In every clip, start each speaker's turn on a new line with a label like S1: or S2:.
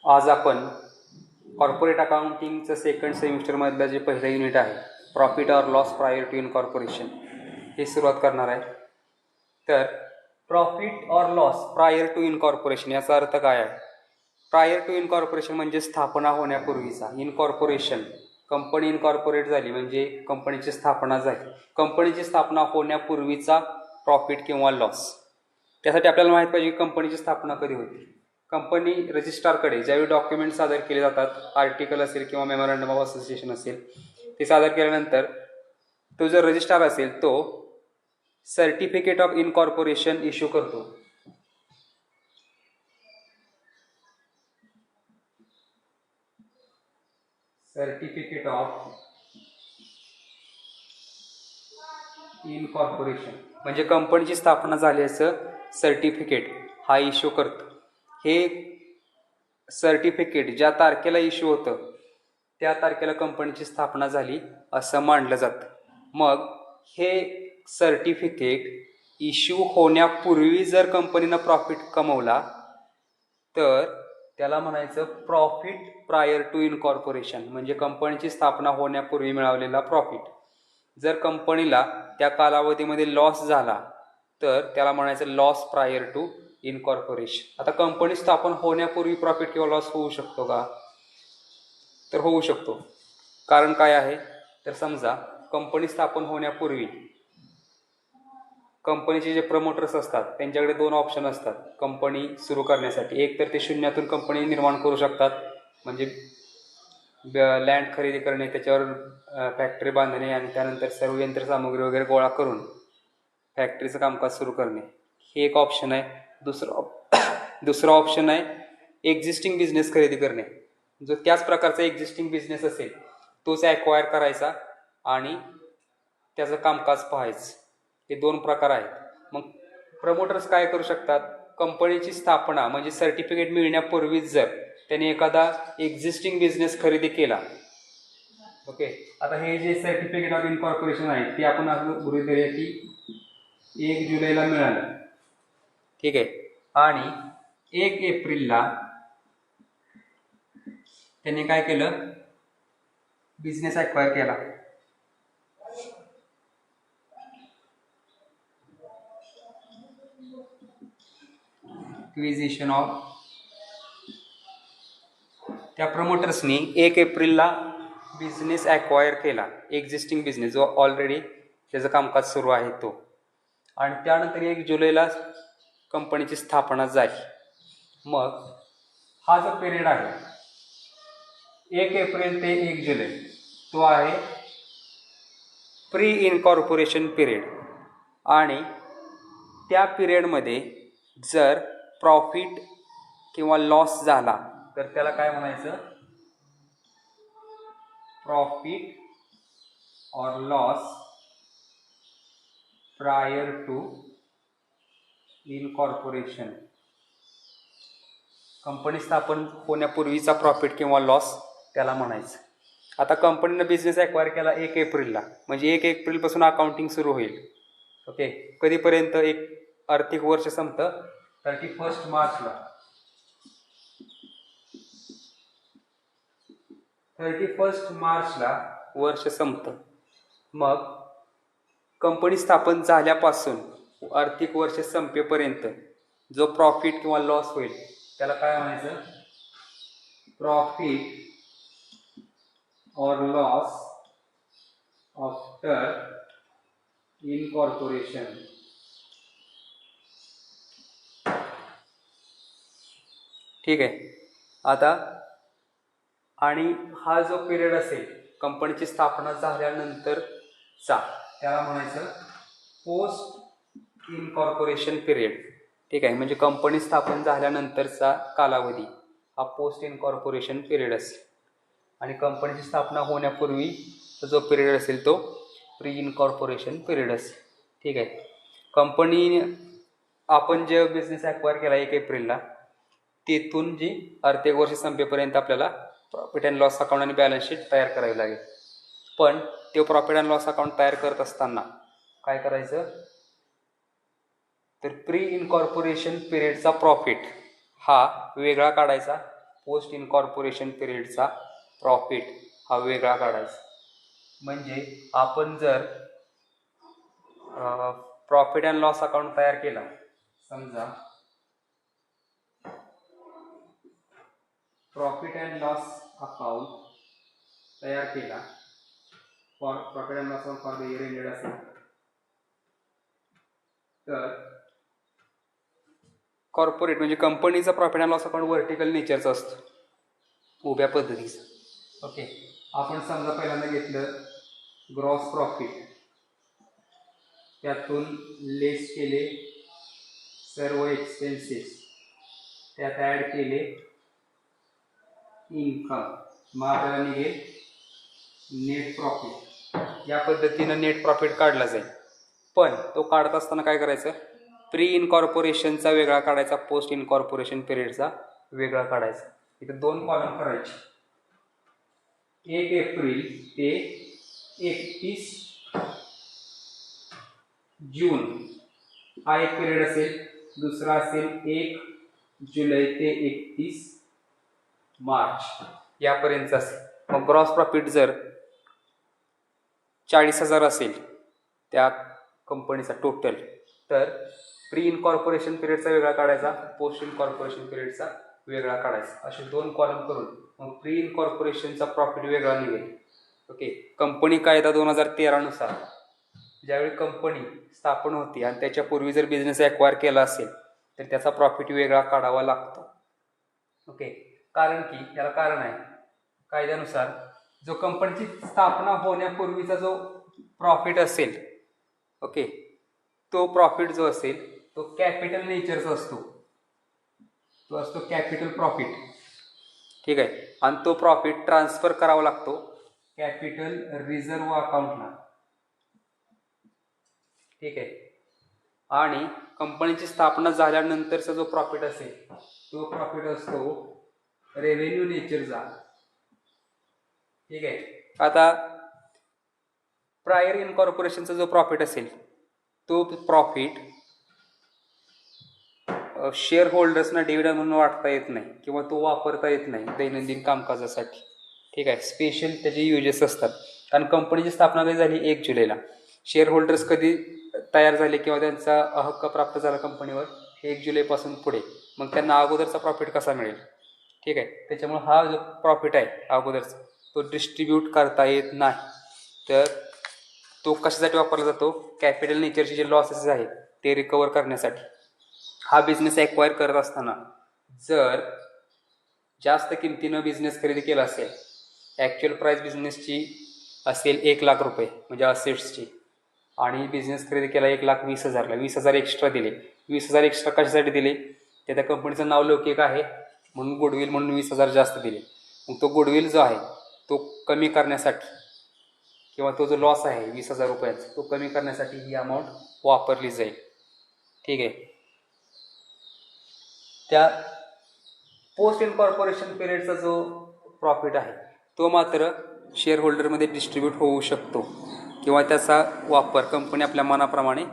S1: आज आपण corporate अकाउंटिंगचं second सेमिस्टरमधलं जे पहिलं युनिट आहे profit or loss prior to incorporation हे सुरुवात करणार आहे. तर profit or loss prior to incorporation याचा अर्थ काय आहे? प्रायर टू इनकॉर्पोरेशन म्हणजे स्थापना होण्यापूर्वीचा. इनकॉर्पोरेशन कंपनी इनकॉर्पोरेट झाली म्हणजे कंपनीची स्थापना झाली. कंपनीची स्थापना होण्यापूर्वीचा प्रॉफिट किंवा लॉस. त्यासाठी आपल्याला माहीत पाहिजे की कंपनीची स्थापना कधी होती. कंपनी रजिस्ट्रारकडे ज्यावेळी डॉक्युमेंट सादर केले जातात, आर्टिकल असेल किंवा मेमोरंडम ऑफ असोसिएशन असेल, ते सादर केल्यानंतर तो जर रजिस्ट्रार असेल तो सर्टिफिकेट ऑफ इनकॉर्पोरेशन इश्यू करतो. सर्टिफिकेट ऑफ इनकॉर्पोरेशन म्हणजे कंपनीची स्थापना झाल्याचं सर्टिफिकेट हा इश्यू करतो. हे सर्टिफिकेट ज्या तारखेला इश्यू होतं त्या तारखेला कंपनीची स्थापना झाली असं मानलं जातं. मग हे सर्टिफिकेट इश्यू होण्यापूर्वी जर कंपनीनं प्रॉफिट कमवला तर त्याला म्हणायचं प्रॉफिट प्रायर टू इनकॉर्पोरेशन म्हणजे कंपनीची स्थापना होण्यापूर्वी मिळवलेला प्रॉफिट. जर कंपनीला त्या कालावधीमध्ये लॉस झाला तर त्याला म्हणायचं लॉस प्रायर टू इनकॉर्पोरेशन. आता कंपनी स्थापन होण्यापूर्वी प्रॉफिट किंवा लॉस होऊ शकतो का? तर होऊ शकतो. कारण काय आहे तर समजा कंपनी स्थापन होण्यापूर्वी कंपनीचे जे प्रमोटर्स असतात त्यांच्याकडे दोन ऑप्शन असतात कंपनी सुरू करण्यासाठी. एक तर ते शून्यातून कंपनी निर्माण करू शकतात म्हणजे लँड खरेदी करणे, त्याच्यावर फॅक्टरी बांधणे आणि त्यानंतर सर्व यंत्रसामुग्री वगैरे गोळा करून फॅक्टरीचं कामकाज सुरू करणे, हे एक ऑप्शन आहे. दुसरं ऑप्शन आहे एक्झिस्टिंग बिझनेस खरेदी करणे. जो त्याच प्रकारचा एक्झिस्टिंग बिझनेस असेल तोच ॲक्वायर करायचा आणि त्याचं कामकाज पाहायचं. हे दोन प्रकार आहेत. मग प्रमोटर्स काय करू शकतात? कंपनीची स्थापना म्हणजे सर्टिफिकेट मिळण्यापूर्वीच जर त्याने एखादा एक्झिस्टिंग बिझनेस खरेदी केला, ओके, आता हे जे सर्टिफिकेट ऑफ इनकॉर्पोरेशन आहे ते आपण असं गृहीत धरूया की 1 जुलैला मिळालं, ठीक आहे, आणि 1 एप्रिलला त्यांनी काय केलं? बिझनेस ॲक्वायर केला. एक्विजिशन ऑफ त्या प्रमोटर्सनी 1 एप्रिलला बिझनेस ॲक्वायर केला, एक्झिस्टिंग बिझनेस जो ऑलरेडी त्याचं कामकाज सुरू आहे तो, आणि त्यानंतर 1 जुलैला कंपनीची स्थापना झाली. मग हा जो पिरियड आहे 1 एप्रिल ते 1 जुलै तो आहे प्री इनकॉर्पोरेशन पिरियड. आणि त्या पिरियडमध्ये जर प्रॉफिट किंवा लॉस झाला तर त्याला काय म्हणायचं? Profit or loss prior to incorporation. Company स्थापन होण्यापूर्वीचा प्रॉफिट किंवा लॉस त्याला म्हणायचं. आता कंपनीनं बिझनेस ॲक्वायर केला 1 एप्रिलला म्हणजे 1 एप्रिलपासून अकाउंटिंग सुरू होईल. ओके, कधीपर्यंत? एक आर्थिक वर्ष संपतं 31 मार्चला. 31 मार्चला वर्ष संपतं. मग कंपनी स्थापन झाल्यापासून आर्थिक वर्ष संपेपर्यंत जो प्रॉफिट किंवा लॉस होईल त्याला काय म्हणायचं? Profit or loss after incorporation. ठीक आहे. आता आणि हा जो पिरियड असेल कंपनीची स्थापना झाल्यानंतरचा त्याला म्हणायचं पोस्ट इनकॉर्पोरेशन पिरियड. ठीक आहे, म्हणजे कंपनी स्थापन झाल्यानंतरचा कालावधी हा पोस्ट इनकॉर्पोरेशन पिरियड असेल. आणि कंपनीची स्थापना होण्यापूर्वी जो पिरियड असेल तो प्री इनकॉर्पोरेशन पिरियड असेल. ठीक आहे. कंपनी आपण जे बिझनेस ॲक्वायर केला 1 एप्रिलला तिथून जी आर्थिक वर्ष संपेपर्यंत आपल्याला प्रॉफिट अँड लॉस अकाउंट आणि बॅलन्स शीट तयार करावी लागेल. पण ते प्रॉफिट अँड लॉस अकाउंट तयार करत असताना काय करायचं तर प्री इनकॉर्पोरेशन पिरियडचा प्रॉफिट हा वेगळा काढायचा पोस्ट इनकॉर्पोरेशन पिरियडचा प्रॉफिट हा वेगळा काढायचा. म्हणजे आपण जर प्रॉफिट अँड लॉस अकाउंट तयार केला, समजा प्रॉफिट अँड लॉस अकाउंट तयार केला, for profit and loss account for the year ended असेल, तर कॉर्पोरेट म्हणजे कंपनीचा profit and loss account vertical नेचरचा असतो, उभ्या पद्धतीचा. ओके, आपण समजा पहिल्यांदा घेतलं ग्रॉस प्रॉफिट, त्यातून लेस केले सर्व एक्सपेन्सेस, त्यात ॲड केले इन्कम, मग आपल्याला निघेल नेट प्रॉफिट. या पद्धतीनं नेट प्रॉफिट काढला जाईल. पण तो काढत असताना काय करायचं, प्री इनकॉर्पोरेशनचा वेगळा काढायचा, पोस्ट इनकॉर्पोरेशन पिरियडचा वेगळा काढायचा. इथे 2 कॉलम करायचे, 1 एप्रिल ते 31 जून हा एक पिरियड असेल, दुसरा असेल 1 जुलै ते 31 मार्च यापर्यंत असेल. मग ग्रॉस प्रॉफिट जर 40,000 असेल त्या कंपनीचा टोटल, तर प्री इनकॉर्पोरेशन पिरियडचा वेगळा काढायचा, पोस्ट इनकॉर्पोरेशन पिरियडचा वेगळा काढायचा. असे 2 कॉलम करून मग प्री इनकॉर्पोरेशनचा प्रॉफिट वेगळा निघेल. ओके, कंपनी कायदा 2013 नुसार ज्यावेळी कंपनी स्थापन होती आणि त्याच्यापूर्वी जर बिझनेस ॲक्वायर केला असेल तर त्याचा प्रॉफिट वेगळा काढावा लागतो. ओके, कारण की त्याला कारण आहे, कायद्यानुसार जो कंपनीची स्थापना होण्यापूर्वीचा जो प्रॉफिट असेल, ओके, तो प्रॉफिट जो असेल तो कॅपिटल नेचरचा असतो, तो असतो कॅपिटल प्रॉफिट. ठीक आहे, आणि तो प्रॉफिट ट्रान्सफर करावा लागतो कॅपिटल रिझर्व्ह अकाउंटला. ठीक आहे, आणि कंपनीची स्थापना झाल्यानंतरचा जो प्रॉफिट असेल तो प्रॉफिट असतो रेव्हेन्यू नेचरचा. ठीक आहे, आता प्रायर इनकॉर्पोरेशनचा जो प्रॉफिट असेल तो प्रॉफिट शेअर होल्डर्सना डिव्हिडंड म्हणून वाटता येत नाही किंवा तो वापरता येत नाही दैनंदिन कामकाजासाठी. ठीक आहे, स्पेशल त्याचे युजेस असतात. कारण कंपनीची स्थापना कधी झाली 1 जुलैला, शेअर होल्डर्स कधी तयार झाले किंवा त्यांचा हक्क प्राप्त झाला कंपनीवर 1 जुलैपासून पुढे, मग त्यांना अगोदरचा प्रॉफिट कसा मिळेल. ठीक आहे, त्याच्यामुळे हा जो प्रॉफिट आहे अगोदरचा तो डिस्ट्रीब्यूट करता येत नाही. तर तो कशासाठी वापरला जातो, कॅपिटल नेचरचे जे लॉसेस आहेत ते रिकवर करण्यासाठी. हा बिझनेस ॲक्वायर करत असताना जर जास्त किमतीनं बिझनेस खरेदी केला असेल, ॲक्च्युअल प्राईस बिझनेसची असेल 1 लाख रुपये म्हणजे असेट्सची, आणि बिझनेस खरेदी केला 1,20,000ला, 20,000 एक्स्ट्रा दिले. 20,000 एक्स्ट्रा कशासाठी दिले, त्या कंपनीचं नाव लौकिक आहे म्हणून गुडविल म्हणून 20,000 जास्त दिले. मग तो गुडविल जो आहे तो कमी करण्यासाठी किंवा तो जो लॉस आहे 20,000 रुपयाचा तो कमी करण्यासाठी ही अमाऊंट वापरली जाईल. ठीक आहे, त्या पोस्ट इनकॉर्पोरेशन पिरियडचा जो प्रॉफिट आहे तो मात्र शेअर होल्डरमध्ये डिस्ट्रीब्यूट होऊ शकतो किंवा त्याचा वापर कंपनी आपल्या मनाप्रमाणे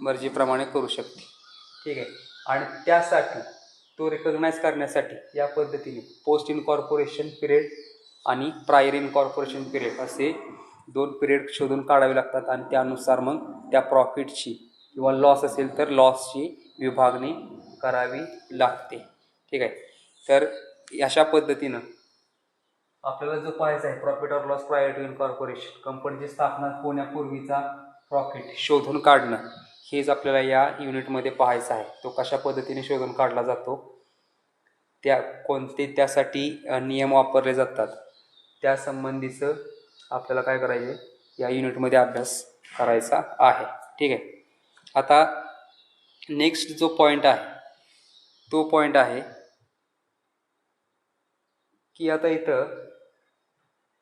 S1: मर्जीप्रमाणे करू शकते. ठीक आहे, आणि त्यासाठी तो रिकग्नाइज करण्यासाठी या पद्धतीने पोस्ट इनकॉर्पोरेशन पिरियड आणि प्रायर इनकॉर्पोरेशन पिरियड असे 2 पिरियड शोधून काढावे लागतात, आणि त्यानुसार मग त्या प्रॉफिटची किंवा लॉस असेल तर लॉसची विभागणी करावी लागते. ठीक आहे, तर अशा पद्धतीनं आपल्याला जो पाहायचा आहे profit or loss prior to incorporation, कंपनीची स्थापना होण्यापूर्वीचा प्रॉफिट शोधून काढणं, हेच आपल्याला या युनिटमध्ये पाहायचं आहे. तो कशा पद्धतीने शोधून काढला जातो, कोणते त्यासाठी नियम वापरले जातात, त्या संबंधीचं आपल्याला काय करायचे या युनिटमध्ये अभ्यास करायचा आहे. ठीक आहे, आता नेक्स्ट जो पॉईंट आहे तो पॉईंट आहे की आता इथं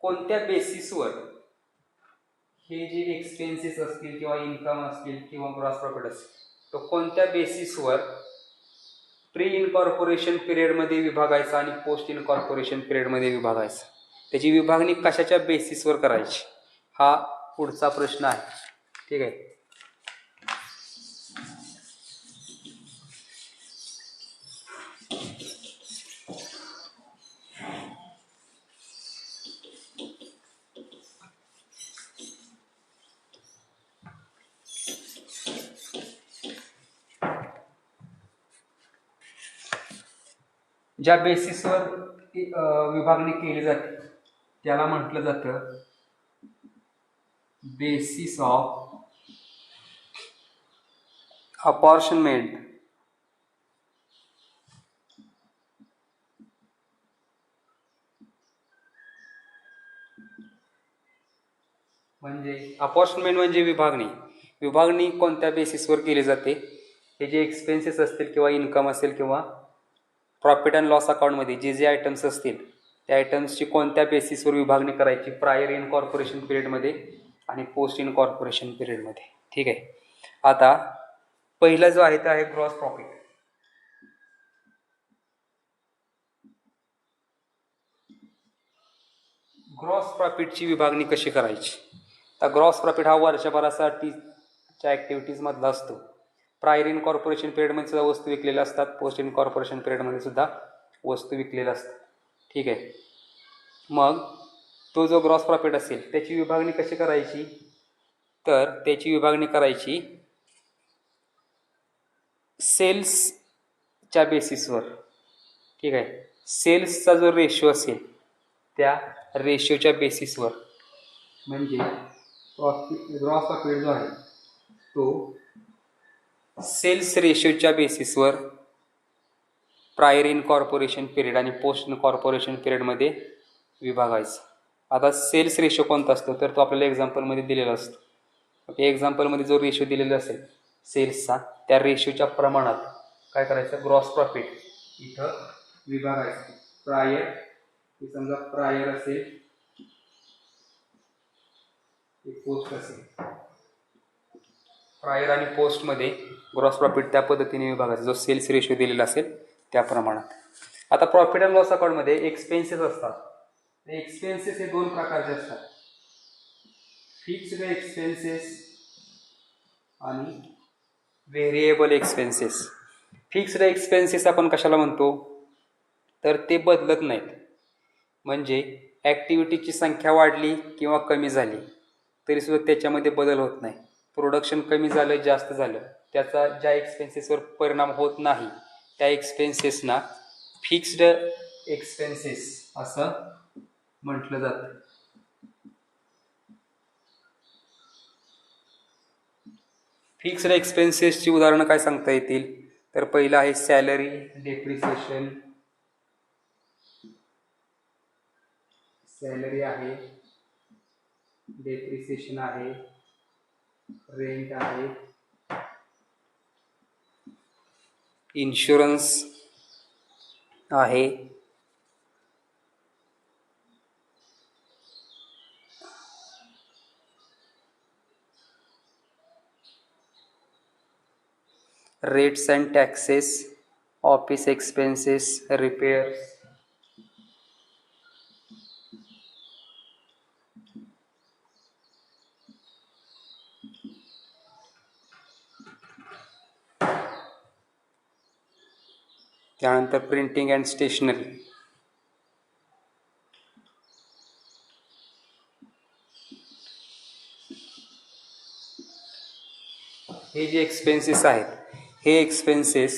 S1: कोणत्या बेसिसवर हे जे एक्सपेन्सेस असतील किंवा इन्कम असतील किंवा ग्रॉस प्रॉफिट असेल तो कोणत्या बेसिसवर प्री इनकॉर्पोरेशन पिरियडमध्ये विभागायचा आणि पोस्ट इनकॉर्पोरेशन पिरियडमध्ये विभागायचा, त्याची विभागणी कशाच्या बेसिसवर करायची हा पुढचा प्रश्न आहे. ठीक आहे, ज्या बेसिसवर विभागणी केली जाते त्याला म्हटलं जातं बेसिस ऑफ अपॉर्शनमेंट. म्हणजे अपॉर्शनमेंट म्हणजे विभागणी कोणत्या बेसिसवर केली जाते, हे जे एक्सपेन्सेस असतील किंवा इन्कम असेल किंवा प्रॉफिट अँड लॉस अकाउंटमध्ये जे आयटम्स असतील त्या आयटम्सची कोणत्या बेसिसवर विभागणी करायची, प्रायर इनकॉर्पोरेशन पिरियडमध्ये आणि पोस्ट इनकॉर्पोरेशन पिरियडमध्ये. ठीक आहे. आता पहिला जो आहे तो आहे ग्रॉस प्रॉफिट. ग्रॉस प्रॉफिटची विभागणी कशी करायची, तर ग्रॉस प्रॉफिट हा वर्षभरासाठीच्या ॲक्टिव्हिटीजमधला असतो. प्रायर इनकॉर्पोरेशन पिरियडमध्ये सुद्धा वस्तू विकलेल्या असतात, पोस्ट इनकॉर्पोरेशन पिरियडमध्ये सुद्धा वस्तू विकलेल्या असतात. ठीक आहे. मग तो जो ग्रॉस प्रॉफिट असेल त्याची विभागणी कशी करायची, तर त्याची विभागणी करायची सेल्सच्या बेसिसवर. ठीक आहे. सेल्सचा जो रेशो असेल त्या रेशोच्या बेसिसवर, म्हणजे ग्रॉस प्रॉफिट जो आहे तो सेल्स रेशोच्या बेसिसवर प्रायर इनकॉर्पोरेशन पिरियड आणि पोस्ट इनकॉर्पोरेशन पिरियडमध्ये विभागायचं. आता सेल्स रेशो कोणता असतो तर तो आपल्याला एक्झाम्पलमध्ये दिलेला असतो. ओके. एक्झाम्पलमध्ये जो रेशो दिलेला असेल सेल्सचा त्या रेशोच्या प्रमाणात काय करायचं, ग्रॉस प्रॉफिट इथं विभागायचं. प्रायर, समजा प्रायर असेल, पोस्ट असेल, प्रायर आणि पोस्टमध्ये ग्रॉस प्रॉफिट त्या पद्धतीने विभागायचा जो सेल्स रेशो दिलेला असेल त्या प्रमाणात. आता प्रॉफिट अँड लॉस अकाउंटमध्ये एक्सपेन्सेस असतात. एक्सपेन्सेस हे दोन प्रकारचे असतात, फिक्स्ड एक्सपेन्सेस आणि व्हेरिएबल एक्सपेन्सेस. फिक्स्ड एक्सपेन्सेस आपण कशाला म्हणतो तर ते बदलत नाहीत. म्हणजे ॲक्टिव्हिटीची संख्या वाढली किंवा कमी झाली तरीसुद्धा त्याच्यामध्ये बदल होत नाही. प्रोडक्शन कमी झालं जास्त झालं त्याचा ज्या एक्सपेन्सेसवर परिणाम होत नाही त्या एक्सपेन्सेसना फिक्स्ड एक्सपेन्सेस असं म्हटलं जातं. फिक्स्ड एक्सपेन्सेसची उदाहरणं काय सांगता येतील तर पहिलं आहे सॅलरी, डेप्रिसिएशन, सॅलरी आहे, डेप्रिसिएशन आहे, रेंट आहे, इन्शुरन्स आहे, rates and taxes, office expenses, repairs, त्यानंतर प्रिंटिंग अँड स्टेशनरी. हे जे एक्सपेन्सेस आहेत हे एक्सपेन्सेस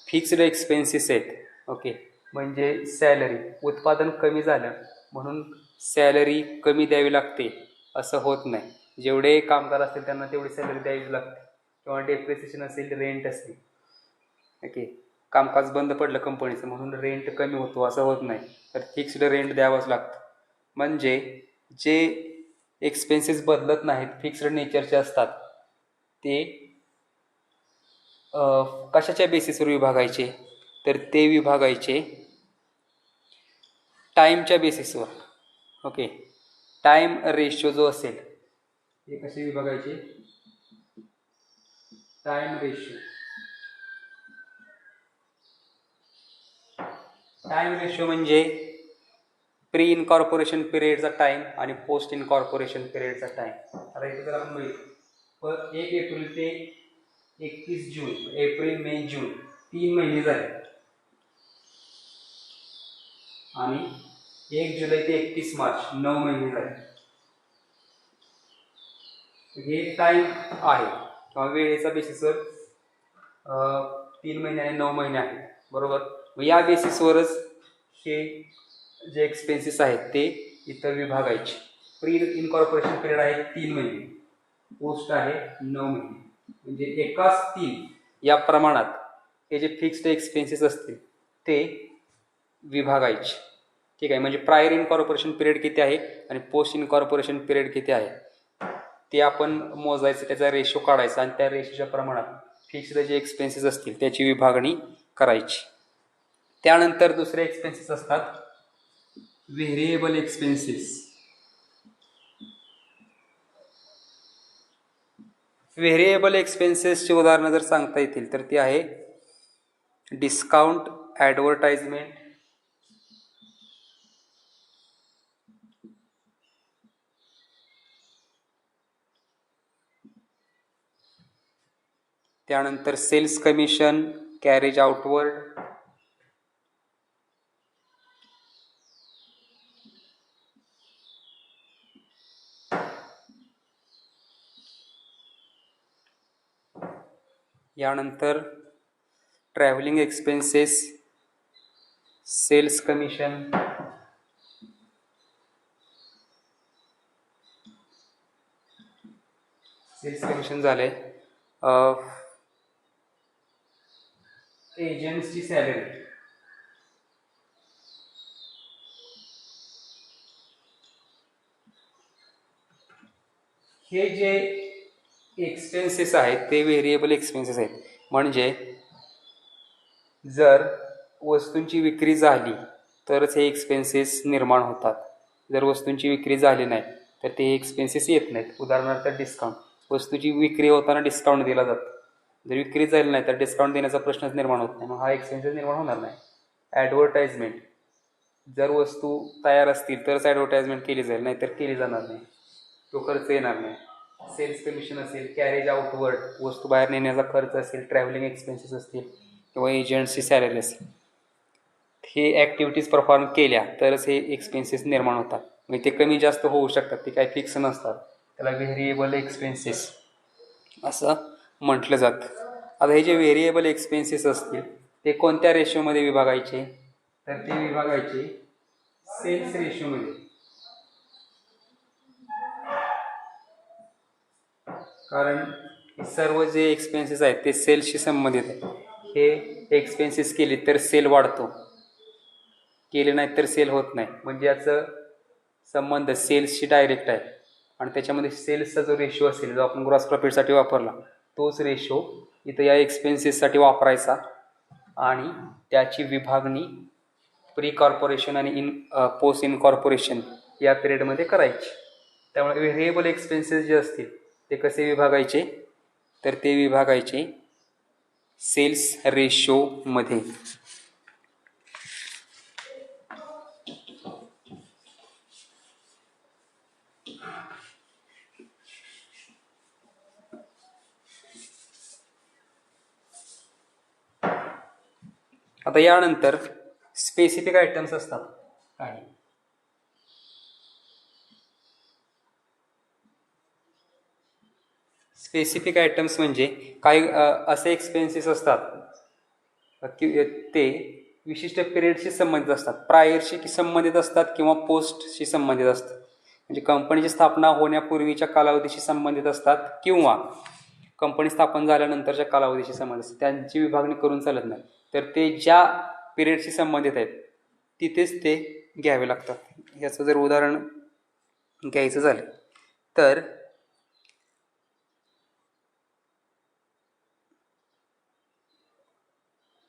S1: फिक्स्ड एक्सपेन्सेस आहेत. ओके. म्हणजे सॅलरी, उत्पादन कमी झालं म्हणून सॅलरी कमी द्यावी लागते असं होत नाही. जेवढे कामगार असतील त्यांना तेवढी सॅलरी द्यावी लागते. किंवा डेप्रिसिएशन असेल, रेंट असेल. ओके. कामकाज बंद पडलं कंपनीचं म्हणून रेंट कमी होतो असं होत नाही, तर फिक्स्ड रेंट द्यावंच लागतं. म्हणजे जे एक्सपेन्सेस बदलत नाहीत, फिक्स्ड नेचरचे असतात, ते कशाच्या बेसिसवर विभागायचे तर ते विभागायचे टाईमच्या बेसिसवर. ओके. टाईम रेशो जो असेल ते कसे विभागायचे, टाईम रेशो. टाईम रेशो म्हणजे प्री इनकॉर्पोरेशन पिरियडचा टाईम आणि पोस्ट इनकॉर्पोरेशन पिरियडचा टाईम. आता इथे जर आपण बघितलं तर 1 एप्रिल ते 31 जून, एप्रिल, मे, जून 3 महिने झाले आणि 1 जुलै ते 31 मार्च 9 महिने झाले. हे टाईम आहे किंवा वेळेचा बेसिसवर 3 महिने आणि 9 महिने आहेत. बरोबर. या बेसिसवरच हे जे एक्सपेन्सेस आहेत ते इतर विभागायचे. प्री इनकॉर्पोरेशन पिरियड आहे 3 महिने, पोस्ट आहे 9 महिने, म्हणजे एकाच 3 या प्रमाणात हे जे फिक्स्ड एक्सपेन्सेस असतील ते विभागायचे. ठीक आहे. म्हणजे प्रायर इनकॉर्पोरेशन पिरियड किती आहे आणि पोस्ट इनकॉर्पोरेशन पिरियड किती आहे ते आपण मोजायचं, त्याचा रेशो काढायचा आणि त्या रेशोच्या प्रमाणात फिक्स्ड जे एक्सपेन्सेस असतील त्याची विभागणी करायची. त्यानंतर दुसरे एक्सपेन्सेस असतात व्हेरिएबल एक्सपेन्सेस. व्हेरिएबल एक्सपेन्सेसची उदाहरणं जर सांगता येतील तर ती आहे डिस्काउंट, ॲडव्हर्टाइजमेंट, त्यानंतर सेल्स कमिशन, कॅरेज आउटवर्ड, यानंतर ट्रॅव्हलिंग एक्सपेन्सेस, सेल्स कमिशन, झाले. एजंट्सची सॅलरी, हे जे एक्सपेन्सेस आहेत ते व्हेरिएबल एक्सपेन्सेस आहेत. म्हणजे जर वस्तूंची विक्री झाली तरच हे एक्सपेन्सेस निर्माण होतात. जर वस्तूंची विक्री झाली नाही तर ते एक्सपेन्सेस येत नाहीत. उदाहरणार्थ डिस्काउंट, वस्तूची विक्री होताना डिस्काउंट दिला जातो. जर विक्री झाली नाही तर डिस्काउंट देण्याचा प्रश्नच निर्माण होत नाही, मग हा एक्सपेन्सेस निर्माण होणार नाही. ॲडव्हर्टाइजमेंट, जर वस्तू तयार असतील तरच ॲडव्हर्टाइजमेंट केली जाईल, नाहीतर केली जाणार नाही, तो खर्च येणार नाही. सेल्स कमिशन असेल, कॅरेज आउटवर्ड, वस्तू बाहेर नेण्याचा खर्च असेल, ट्रॅव्हलिंग एक्सपेन्सेस असतील किंवा एजंटची सॅलरी असेल, हे ॲक्टिव्हिटीज परफॉर्म केल्या तरच हे एक्सपेन्सेस निर्माण होतात. म्हणजे ते कमी जास्त होऊ शकतात, ते काही फिक्स नसतात. त्याला व्हेरिएबल एक्सपेन्सेस असं म्हटलं जातं. आता हे जे व्हेरिएबल एक्सपेन्सेस असतील ते कोणत्या रेशोमध्ये विभागायचे तर ते विभागायचे सेल्स रेशोमध्ये. कारण सर्व जे एक्सपेन्सेस आहेत ते सेल्सशी संबंधित आहेत. हे एक्सपेन्सेस केले तर सेल वाढतो, केले नाही तर सेल होत नाही. म्हणजे याचं संबंध सेल्सशी डायरेक्ट आहे. आणि त्याच्यामध्ये सेल्सचा जो रेशो असेल, जो आपण ग्रॉस प्रॉफिटसाठी वापरला, तोच रेशो इथं या एक्सपेन्सेससाठी वापरायचा आणि त्याची विभागणी प्री कॉर्पोरेशन आणि पोस्ट इनकॉर्पोरेशन या पिरियडमध्ये करायची. त्यामुळे व्हेरिएबल एक्सपेन्सेस जे असतील ते कसे विभागायचे तर ते विभागायचे सेल्स रेशोमध्ये. आता यानंतर स्पेसिफिक आयटम्स असतात काही. स्पेसिफिक आयटम्स म्हणजे काही असे एक्सपेन्सेस असतात की ते विशिष्ट पिरियडशी संबंधित असतात, प्रायरशी संबंधित असतात किंवा पोस्टशी संबंधित असतात. म्हणजे कंपनीची स्थापना होण्यापूर्वीच्या कालावधीशी संबंधित असतात किंवा कंपनी स्थापन झाल्यानंतरच्या कालावधीशी संबंधित असतात. त्यांची विभागणी करून चालत नाही. तर ते ज्या पिरियडशी संबंधित आहेत तिथेच ते घ्यावे लागतात. याचं जर उदाहरण घ्यायचं झालं तर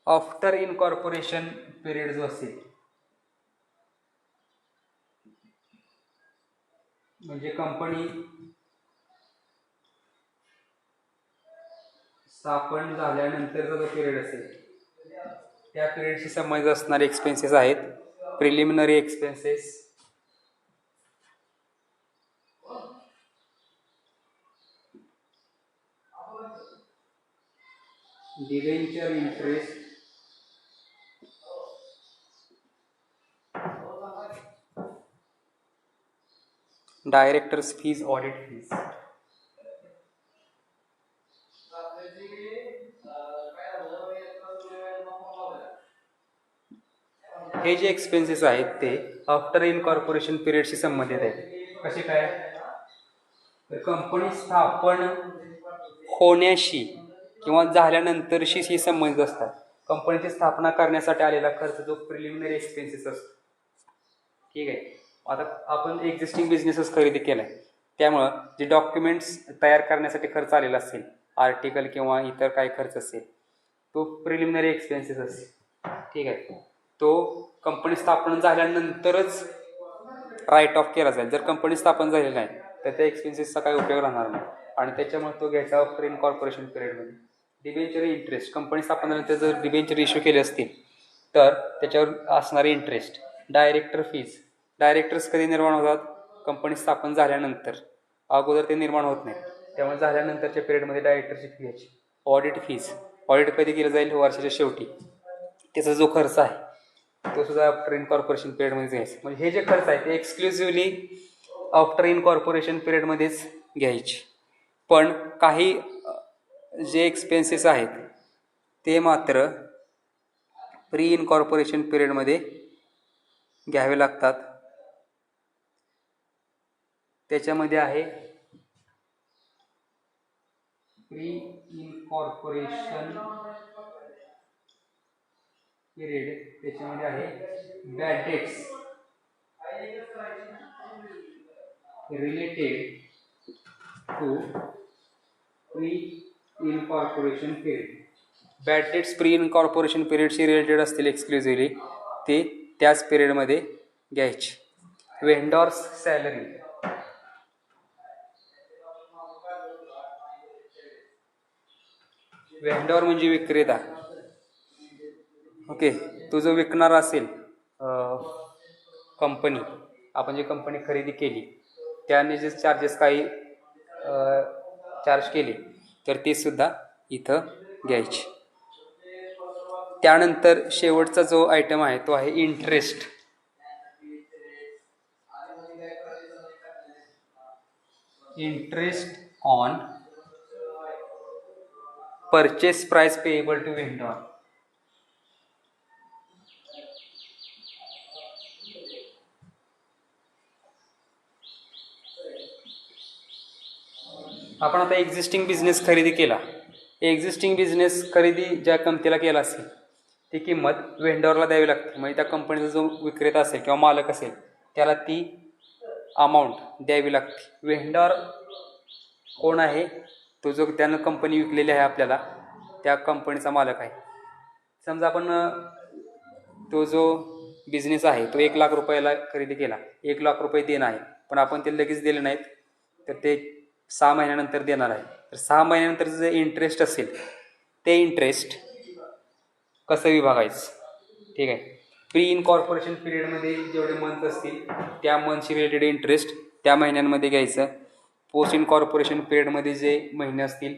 S1: आफ्टर इनकॉर्पोरेशन पिरियड जो असेल, म्हणजे कंपनी स्थापन झाल्यानंतरचा जो पिरियड असेल त्या पिरियडशी संबंधित असणारे एक्सपेन्सेस आहेत preliminary expenses, debenture interest, directors fees, audit fees. हे जे एक्सपेन्सेस आहेत ते आफ्टर इनकॉर्पोरेशन पिरियडशी संबंधित आहेत. कसे काय? तर कंपनी स्थापन होण्याशी किंवा झाल्यानंतरशी ही संबंधित असतात. कंपनीची स्थापना करण्यासाठी आलेला खर्च जो प्रिलिमिनरी एक्सपेन्सेस असतो. ठीक आहे. आता आपण एक्झिस्टिंग बिझनेसच खरेदी केला आहे, त्यामुळं जे डॉक्युमेंट्स तयार करण्यासाठी खर्च आलेला असेल, आर्टिकल किंवा इतर काही खर्च असेल, तो प्रिलिमिनरी एक्सपेन्सेस असेल. ठीक आहे. तो कंपनी स्थापन झाल्यानंतरच राईट ऑफ केला जाईल. जर कंपनी स्थापन झालेली नाही तर त्या एक्सपेन्सेसचा काही उपयोग राहणार नाही आणि त्याच्यामुळे तो घ्यायचा आफ्टर इनकॉर्पोरेशन पिरियडमध्ये. डिबेंचर इंटरेस्ट, कंपनी स्थापन झाल्यानंतर जर डिबेंचर इश्यू केले असतील तर त्याच्यावर असणारे इंटरेस्ट. डायरेक्टर फीज, डायरेक्टर्स कधी निर्माण होतात? कंपनी स्थापन झाल्यानंतर, अगोदर ते निर्माण होत नाही. त्यामुळे झाल्यानंतरच्या पिरियडमध्ये डायरेक्टरची फी घ्यायची. ऑडिट फीज, ऑडिट कधी केलं जाईल? वर्षाच्या शेवटी. त्याचा जो खर्च आहे तो सुद्धा आफ्टर इनकॉर्पोरेशन पिरियडमध्ये घ्यायचा. म्हणजे हे जे खर्च आहे ते एक्सक्लुसिव्हली आफ्टर इनकॉर्पोरेशन पिरियडमध्येच घ्यायचे. पण काही जे एक्सपेन्सेस आहेत ते मात्र प्री इनकॉर्पोरेशन पिरियडमध्ये घ्यावे लागतात. त्याच्यामध्ये आहे प्री इनकॉर्पोरेशन पिरियड, त्याच्यामध्ये आहे bad debts related to pre incorporation period. Bad debts pre incorporation पिरियडशी रिलेटेड असतील एक्सक्लुसिव्हली, ते त्याच पिरियडमध्ये घ्यायचे. वेंडॉर्स सॅलरी, वेंडॉर म्हणजे विक्रेता. ओके. तो जो विकणार असेल कंपनी, आपण जी कंपनी खरेदी केली त्याने जे चार्जेस काही चार्ज केले तर ते सुद्धा इथं घ्यायचे. त्यानंतर शेवटचा जो आयटम आहे तो आहे interest. Interest on purchase price payable to vendor. आपण आता एक्झिस्टिंग बिझनेस खरेदी केला. एक्झिस्टिंग बिझनेस खरेदी ज्या किंमतीला केला असेल ती किंमत वेंडॉरला द्यावी लागते. म्हणजे त्या कंपनीचा जो विक्रेता असेल किंवा मालक असेल त्याला ती अमाऊंट द्यावी लागते. वेंडॉर कोण आहे? तो जो त्यानं कंपनी विकलेली आहे आपल्याला त्या कंपनीचा मालक आहे. समजा आपण तो जो बिझनेस आहे तो 1 लाख रुपयाला खरेदी केला, 1 लाख रुपये देणं आहे, पण आपण ते लगेच दिले नाहीत तर ते 6 महिन्यानंतर देणार आहे. तर 6 महिन्यानंतर जे इंटरेस्ट असेल ते इंटरेस्ट कसं विभागायचं? ठीक आहे. प्री इनकॉर्पोरेशन पिरियडमध्ये जेवढे मंथ असतील त्या मंथशी रिलेटेड इंटरेस्ट त्या महिन्यांमध्ये घ्यायचं. पोस्ट इनकॉर्पोरेशन पिरियडमध्ये जे महिने असतील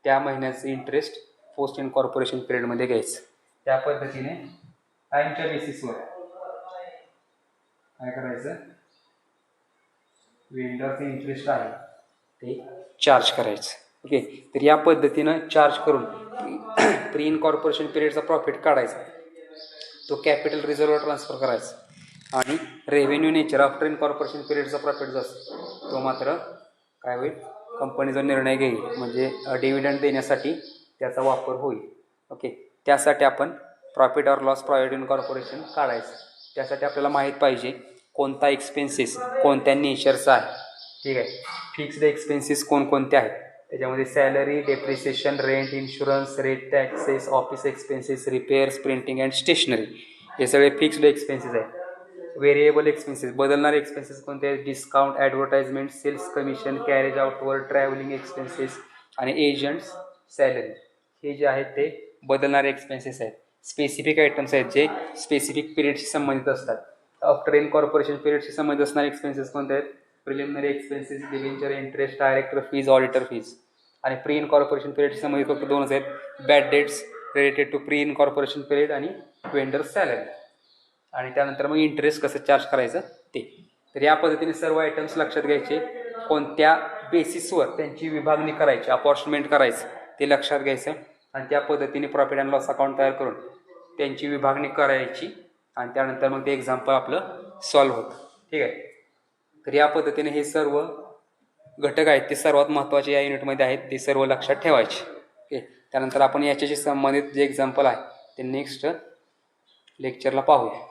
S1: त्या महिन्याचं इंटरेस्ट पोस्ट इनकॉर्पोरेशन पिरियडमध्ये घ्यायचं. त्या पद्धतीने टाईमच्या बेसिसवर काय करायचं? वेंडरचं इंटरेस्ट आहे ते चार्ज करायचं. ओके. तर या पद्धतीनं चार्ज करून प्री इनकॉर्पोरेशन पिरियडचा प्रॉफिट काढायचा, तो कॅपिटल रिझर्ववर ट्रान्सफर करायचा आणि रेव्हेन्यू नेचर आफ्टर इनकॉर्पोरेशन पिरियडचा प्रॉफिट जो असतो तो मात्र काय होईल? कंपनीचा निर्णय घेईल म्हणजे डिव्हिडंड देण्यासाठी त्याचा वापर होईल. ओके. त्यासाठी आपण profit or loss provide incorporation काढायचं. त्यासाठी आपल्याला माहीत पाहिजे कोणता एक्सपेन्सेस कोणत्या नेचरचा आहे. ठीक आहे. फिक्स्ड एक्सपेन्सेस कोणकोणते आहेत? त्याच्यामध्ये salary, depreciation, rent, insurance, rate, taxes, office expenses, repairs, printing and stationery, हे सगळे फिक्स्ड एक्सपेन्सेस आहेत. व्हेरिएबल एक्सपेन्सेस, बदलणारे एक्सपेन्सेस कोणते आहेत? Discount, advertisement, sales commission, carriage outward, travelling expenses आणि एजंट्स सॅलरी, हे जे आहेत ते बदलणारे एक्सपेन्सेस आहेत. स्पेसिफिक आयटम्स आहेत जे स्पेसिफिक पिरियडशी संबंधित असतात. आफ्टर इनकॉर्पोरेशन पिरियडशी संबंधित असणारे एक्सपेन्सेस कोणते आहेत? Preliminary expenses, debenture interest, director fees, auditor fees. आणि प्री इनकॉर्पोरेशन पिरियडशी संबंधित फक्त 2च आहेत, bad debts related to pre incorporation period आणि वेंडर सॅलरी. आणि त्यानंतर मग इंटरेस्ट कसं चार्ज करायचं ते. तर या पद्धतीने सर्व आयटम्स लक्षात घ्यायचे. कोणत्या बेसिसवर त्यांची विभागणी करायची, अपॉर्शमेंट करायचं ते लक्षात घ्यायचं आणि त्या पद्धतीने प्रॉफिट अँड लॉस अकाउंट तयार करून त्यांची विभागणी करायची आणि त्यानंतर मग ते एक्झाम्पल आपलं सॉल्व्ह होतं. ठीक आहे. तर या पद्धतीने हे सर्व घटक आहेत ते सर्वात महत्त्वाचे या युनिटमध्ये आहेत, ते सर्व लक्षात ठेवायचे. ओके. त्यानंतर आपण याच्याशी संबंधित जे एक्झाम्पल आहे ते नेक्स्ट लेक्चरला पाहूया.